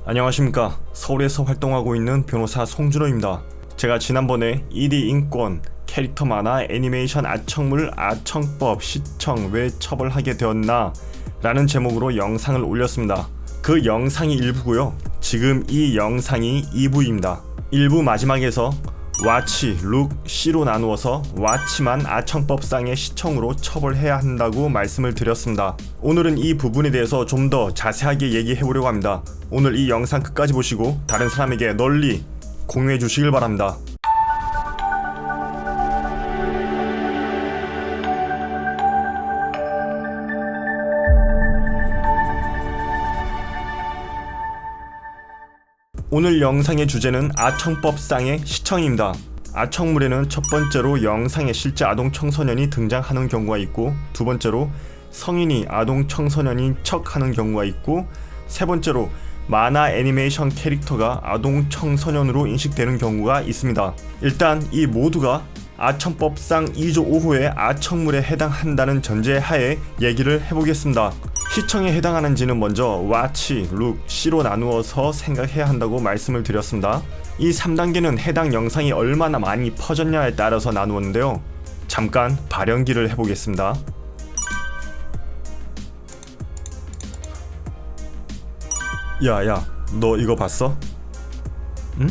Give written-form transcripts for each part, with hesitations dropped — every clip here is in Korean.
안녕하십니까. 서울에서 활동하고 있는 변호사 송준호입니다. 제가 지난번에 1위 인권, 캐릭터 만화, 애니메이션 아청물, 아청법, 시청 왜 처벌하게 되었나 라는 제목으로 영상을 올렸습니다. 그 영상이 1부고요. 지금 이 영상이 2부입니다. 1부 마지막에서 와치, 룩, C로 나누어서 와치만 아청법상의 시청으로 처벌해야 한다고 말씀을 드렸습니다. 오늘은 이 부분에 대해서 좀 더 자세하게 얘기해보려고 합니다. 오늘 이 영상 끝까지 보시고 다른 사람에게 널리 공유해 주시길 바랍니다. 오늘 영상의 주제는 아청법상의 시청입니다. 아청물에는 첫 번째로 영상에 실제 아동 청소년이 등장하는 경우가 있고, 두 번째로 성인이 아동 청소년인 척하는 경우가 있고, 세 번째로 만화 애니메이션 캐릭터가 아동 청소년으로 인식되는 경우가 있습니다. 일단 이 모두가 아청법상 2조 5호의 아청물에 해당한다는 전제하에 얘기를 해보겠습니다. 시청에 해당하는지는 먼저 와치, 룩, C로 나누어서 생각해야 한다고 말씀을 드렸습니다. 이 3단계는 해당 영상이 얼마나 많이 퍼졌냐에 따라서 나누었는데요. 잠깐 발연기를 해보겠습니다. 야야, 너 이거 봤어? 응?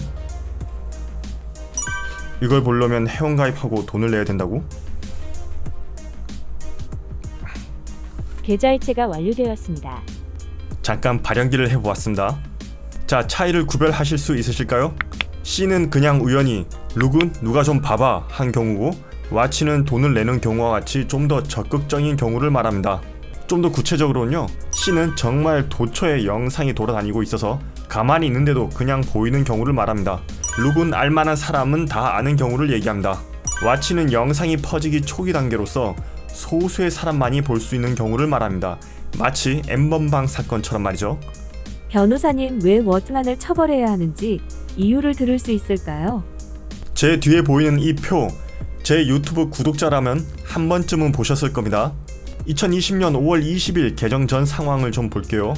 이걸 보려면 회원가입하고 돈을 내야 된다고? 계좌 이체가 완료되었습니다. 잠깐 발연기를 해보았습니다. 자, 차이를 구별하실 수 있으실까요? C는 그냥 우연히, 룩은 누가 좀 봐봐 한 경우고, 와치는 돈을 내는 경우와 같이 좀 더 적극적인 경우를 말합니다. 좀 더 구체적으로는요, C는 정말 도처에 영상이 돌아다니고 있어서 가만히 있는데도 그냥 보이는 경우를 말합니다. 룩은 알만한 사람은 다 아는 경우를 얘기합니다. 와치는 영상이 퍼지기 초기 단계로서 소수의 사람만이 볼 수 있는 경우를 말합니다. 마치 N번방 사건처럼 말이죠. 변호사님, 왜 워치만을 처벌해야 하는지 이유를 들을 수 있을까요? 제 뒤에 보이는 이 표, 제 유튜브 구독자라면 한 번쯤은 보셨을 겁니다. 2020년 5월 20일 개정 전 상황을 좀 볼게요.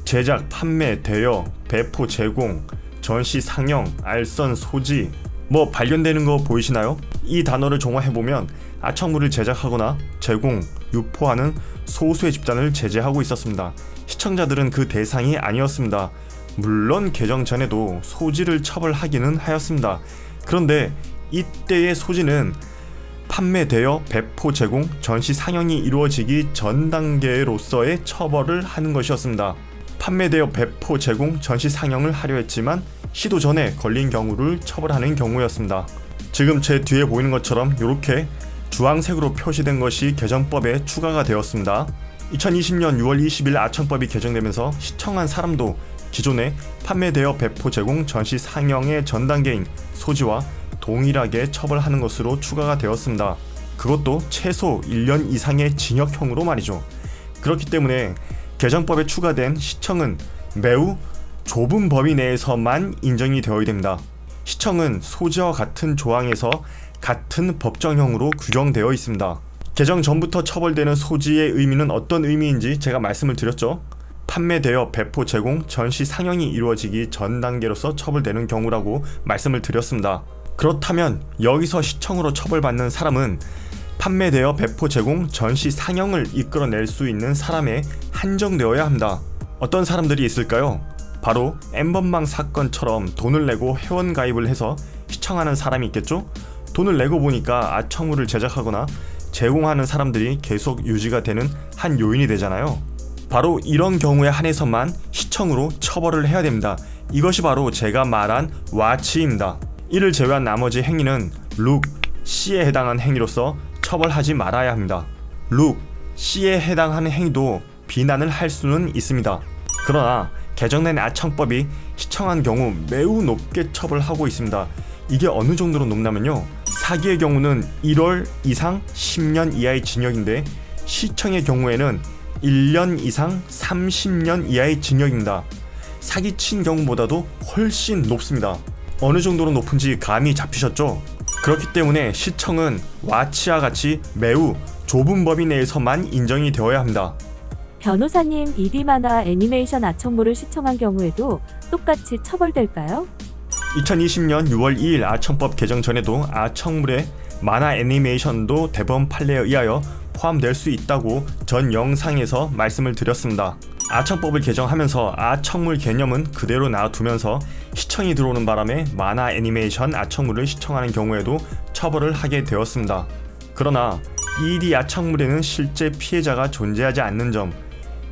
제작, 판매, 대여, 배포, 제공, 전시, 상영, 알선, 소지, 뭐 발견되는 거 보이시나요? 이 단어를 종합해보면 아청물을 제작하거나 제공, 유포하는 소수의 집단을 제재하고 있었습니다. 시청자들은 그 대상이 아니었습니다. 물론 개정 전에도 소지를 처벌하기는 하였습니다. 그런데 이때의 소지는 판매, 대여, 배포, 제공, 전시, 상영이 이루어지기 전 단계로서의 처벌을 하는 것이었습니다. 판매, 대여, 배포, 제공, 전시, 상영을 하려 했지만 시도 전에 걸린 경우를 처벌하는 경우였습니다. 지금 제 뒤에 보이는 것처럼 이렇게 주황색으로 표시된 것이 개정법에 추가가 되었습니다. 2020년 6월 20일 아청법이 개정되면서 시청한 사람도 기존의 판매, 대여, 배포, 제공, 전시, 상영의 전 단계인 소지와 동일하게 처벌하는 것으로 추가가 되었습니다. 그것도 최소 1년 이상의 징역형으로 말이죠. 그렇기 때문에 개정법에 추가된 시청은 매우 좁은 범위 내에서만 인정이 되어야 됩니다. 시청은 소지와 같은 조항에서 같은 법정형으로 규정되어 있습니다. 개정 전부터 처벌되는 소지의 의미는 어떤 의미인지 제가 말씀을 드렸죠. 판매, 대여, 배포, 제공, 전시, 상영이 이루어지기 전 단계로서 처벌되는 경우라고 말씀을 드렸습니다. 그렇다면 여기서 시청으로 처벌받는 사람은 판매, 대여, 배포, 제공, 전시, 상영을 이끌어낼 수 있는 사람에 한정되어야 합니다. 어떤 사람들이 있을까요? 바로 N번방 사건처럼 돈을 내고 회원가입을 해서 시청하는 사람이 있겠죠? 돈을 내고 보니까 아청물을 제작하거나 제공하는 사람들이 계속 유지가 되는 한 요인이 되잖아요. 바로 이런 경우에 한해서만 시청으로 처벌을 해야 됩니다. 이것이 바로 제가 말한 와치입니다. 이를 제외한 나머지 행위는 룩, C에 해당하는 행위로서 처벌하지 말아야 합니다. 룩, C에 해당하는 행위도 비난을 할 수는 있습니다. 그러나 개정된 아청법이 시청한 경우 매우 높게 처벌하고 있습니다. 이게 어느 정도로 높냐면요, 사기의 경우는 1월 이상 10년 이하의 징역인데 시청의 경우에는 1년 이상 30년 이하의 징역입니다. 사기친 경우보다도 훨씬 높습니다. 어느 정도로 높은지 감이 잡히셨죠? 그렇기 때문에 시청은 와치와 같이 매우 좁은 범위 내에서만 인정이 되어야 합니다. 변호사님, 2D 만화 애니메이션 아청물을 시청한 경우에도 똑같이 처벌될까요? 2020년 6월 2일 아청법 개정 전에도 아청물에 만화 애니메이션도 대법원 판례에 의하여 포함될 수 있다고 전 영상에서 말씀을 드렸습니다. 아청법을 개정하면서 아청물 개념은 그대로 놔두면서 시청이 들어오는 바람에 만화 애니메이션 아청물을 시청하는 경우에도 처벌을 하게 되었습니다. 그러나 ED 아청물에는 실제 피해자가 존재하지 않는 점,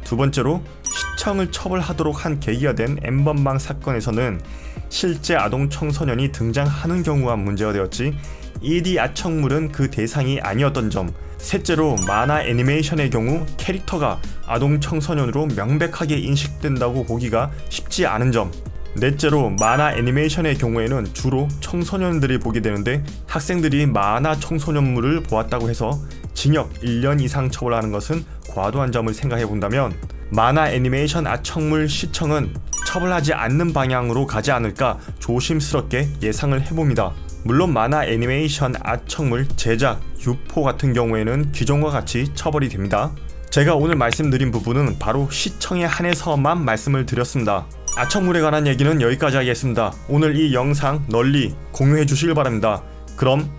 두 번째로 시청을 처벌하도록 한 계기가 된 N번방 사건에서는 실제 아동 청소년이 등장하는 경우가 문제가 되었지 ED 아청물은 그 대상이 아니었던 점, 셋째로 만화 애니메이션의 경우 캐릭터가 아동 청소년으로 명백하게 인식된다고 보기가 쉽지 않은 점, 넷째로 만화 애니메이션의 경우에는 주로 청소년들이 보게 되는데 학생들이 만화 청소년물을 보았다고 해서 징역 1년 이상 처벌하는 것은 과도한 점을 생각해 본다면 만화 애니메이션 아청물 시청은 처벌하지 않는 방향으로 가지 않을까 조심스럽게 예상을 해봅니다. 물론 만화 애니메이션 아청물 제작, 유포 같은 경우에는 기존과 같이 처벌이 됩니다. 제가 오늘 말씀드린 부분은 바로 시청에 한해서만 말씀을 드렸습니다. 아청물에 관한 얘기는 여기까지 하겠습니다. 오늘 이 영상 널리 공유해 주시길 바랍니다. 그럼